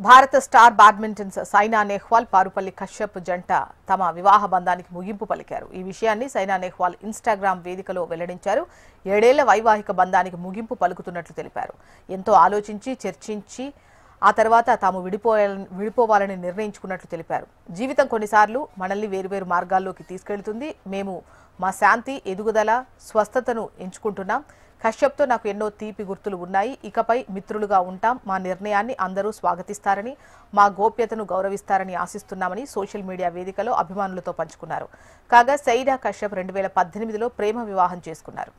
భారత స్టార్ బ్యాడ్మింటన్స్ సైనా నెహ్వాల్ పారుపల్లి కశ్యప్ జంట తమ వివాహ బంధానికి ముగింపు పలికారు. ఈ విషయాన్ని సైనా నెహ్వాల్ ఇన్‌స్టాగ్రామ్ వేదికలో వెల్లడించారు. 7 ఏళ్ల వైవాహిక బంధానికి ముగింపు పలుకుతున్నట్లు తెలిపారు. ఎంతో ఆలోచించి చర్చించి ఆ తర్వాత తాము విడిపోవాలని నిర్ణయించుకున్నట్లు తెలిపారు. జీవితం కొన్నిసార్లు మనల్ని వేరువేరు మార్గాల్లోకి తీసుకెళ్తుంది. మేము మా శాంతి, ఎదుగుదల, స్వస్థతను ఎంచుకుంటున్నాం. కశ్యప్తో నాకు ఎన్నో తీపి గుర్తులు ఉన్నాయి. ఇకపై మిత్రులుగా ఉంటాం. మా నిర్ణయాన్ని అందరూ స్వాగతిస్తారని, మా గోప్యతను గౌరవిస్తారని ఆశిస్తున్నామని సోషల్ మీడియా వేదికలో అభిమానులతో పంచుకున్నారు. కాగా సైనా కశ్యప్ 2018లో ప్రేమ వివాహం చేసుకున్నారు.